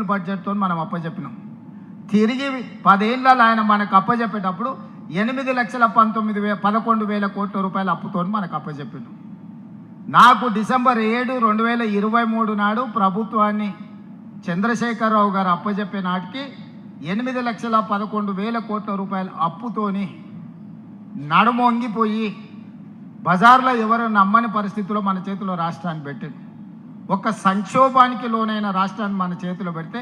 బడ్జెట్తో మనం అప్పచెప్పినాం. తిరిగి 10 ఏళ్ళలో ఆయన మనకు అప్పచెప్పేటప్పుడు 8,11,000 కోట్ల రూపాయల అప్పుతో మనకు అప్పచెప్పినాం. నాకు డిసెంబర్ 7, 2023 నాడు ప్రభుత్వాన్ని చంద్రశేఖరరావు గారు అప్పచెప్పే నాటికి 8,11,000 కోట్ల రూపాయల అప్పుతోని నడుమొంగిపోయి బజార్లో ఎవరు నమ్మని పరిస్థితుల్లో మన చేతిలో రాష్ట్రాన్ని పెట్టింది. ఒక సంక్షోభానికి లోనైన రాష్ట్రాన్ని మన చేతిలో పెడితే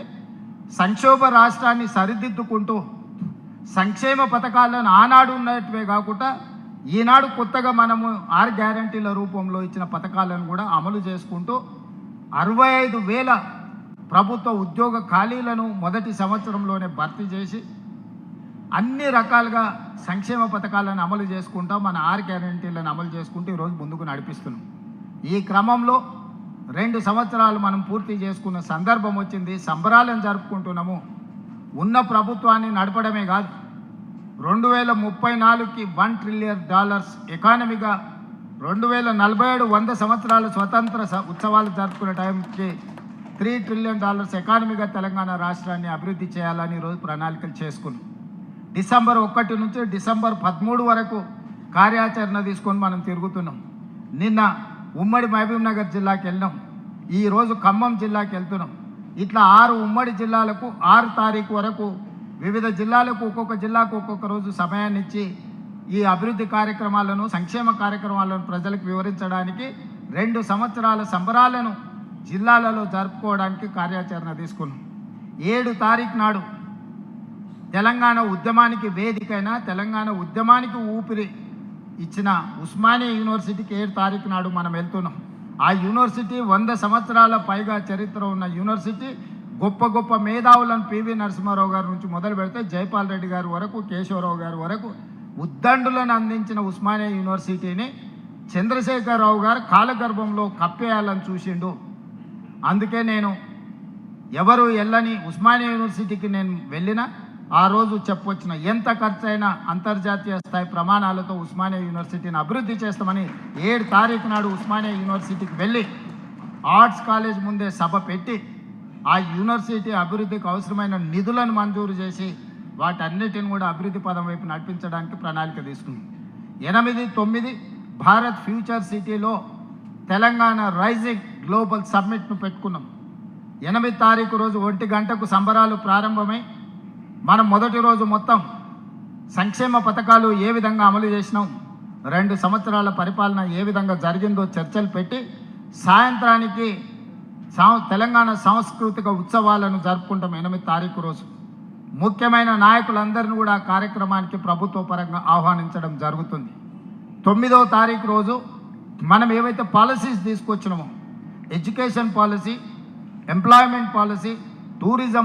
సంక్షోభ రాష్ట్రాన్ని సరిదిద్దుకుంటూ సంక్షేమ పథకాలను ఆనాడు ఉన్నట్టువే కాకుండా ఈనాడు కొత్తగా మనము 6 గ్యారంటీల రూపంలో ఇచ్చిన పథకాలను కూడా అమలు చేసుకుంటూ 65,000 ప్రభుత్వ ఉద్యోగ ఖాళీలను మొదటి సంవత్సరంలోనే భర్తీ చేసి అన్ని రకాలుగా సంక్షేమ పథకాలను అమలు చేసుకుంటూ మన 6 గ్యారంటీలను అమలు చేసుకుంటూ ఈరోజు ముందుకు నడిపిస్తున్నాం. ఈ క్రమంలో 2 సంవత్సరాలు మనం పూర్తి చేసుకున్న సందర్భం వచ్చింది. సంబరాలను జరుపుకుంటున్నాము. ఉన్న ప్రభుత్వాన్ని నడపడమే కాదు, 2034కి $1 ట్రిలియన్ ఎకానమీగా 2047 100 సంవత్సరాల స్వతంత్ర ఉత్సవాలు జరుపుకునే టైంకి $3 ట్రిలియన్ ఎకానమీగా తెలంగాణ రాష్ట్రాన్ని అభివృద్ధి చేయాలని ఈరోజు ప్రణాళికలు చేసుకున్నాం. డిసెంబర్ 1 నుంచి డిసెంబర్ 13 వరకు కార్యాచరణ తీసుకొని మనం తిరుగుతున్నాం. నిన్న ఉమ్మడి మహబూబ్ నగర్ జిల్లాకి వెళ్ళినాం, ఈరోజు ఖమ్మం జిల్లాకి వెళ్తున్నాం. ఇట్లా 6 ఉమ్మడి జిల్లాలకు 6 తారీఖు వరకు వివిధ జిల్లాలకు ఒక్కొక్క జిల్లాకు ఒక్కొక్క రోజు సమయాన్ని ఇచ్చి ఈ అభివృద్ధి కార్యక్రమాలను సంక్షేమ కార్యక్రమాలను ప్రజలకు వివరించడానికి 2 సంవత్సరాల సంబరాలను జిల్లాలలో జరుపుకోవడానికి కార్యాచరణ తీసుకున్నాం. 7 తారీఖు నాడు తెలంగాణ ఉద్యమానికి వేదికైన తెలంగాణ ఉద్యమానికి ఊపిరి ఇచ్చిన ఉస్మానియా యూనివర్సిటీకి 7 తారీఖు నాడు మనం వెళ్తున్నాం. ఆ యూనివర్సిటీ 100 సంవత్సరాల పైగా చరిత్ర ఉన్న యూనివర్సిటీ. గొప్ప గొప్ప మేధావులను పివి నరసింహారావు గారి నుంచి మొదలు పెడితే జైపాల్ రెడ్డి గారి వరకు, కేశవరావు గారి వరకు ఉద్దండులను అందించిన ఉస్మానియా యూనివర్సిటీని చంద్రశేఖరరావు గారు కాలగర్భంలో కప్పేయాలని చూసిండు. అందుకే నేను ఎవరు వెళ్ళని ఉస్మానియా యూనివర్సిటీకి నేను వెళ్ళినా ఆ రోజు చెప్పొచ్చిన ఎంత ఖర్చైనా అంతర్జాతీయ స్థాయి ప్రమాణాలతో ఉస్మానియా యూనివర్సిటీని అభివృద్ధి చేస్తామని 7 తారీఖు నాడు ఉస్మానియా యూనివర్సిటీకి వెళ్ళి ఆర్ట్స్ కాలేజ్ ముందే సభ పెట్టి ఆ యూనివర్సిటీ అభివృద్ధికి అవసరమైన నిధులను మంజూరు చేసి వాటన్నిటిని కూడా అభివృద్ధి పదం వైపు నడిపించడానికి ప్రణాళిక తీసుకున్నాం. 8, 9 భారత్ ఫ్యూచర్ సిటీలో తెలంగాణ రైజింగ్ గ్లోబల్ సమ్మిట్ను పెట్టుకున్నాం. 8 తారీఖు రోజు 1 గంటకు సంబరాలు ప్రారంభమై మనం మొదటి రోజు మొత్తం సంక్షేమ పథకాలు ఏ విధంగా అమలు చేసినాం, 2 సంవత్సరాల పరిపాలన ఏ విధంగా జరిగిందో చర్చలు పెట్టి సాయంత్రానికి తెలంగాణ సాంస్కృతిక ఉత్సవాలను జరుపుకుంటాం. 8 తారీఖు రోజు ముఖ్యమైన నాయకులందరినీ కూడా కార్యక్రమానికి ప్రభుత్వ పరంగా ఆహ్వానించడం జరుగుతుంది. 9వ తారీఖు రోజు మనం ఏవైతే పాలసీస్ తీసుకొచ్చినామో education policy, employment policy, tourism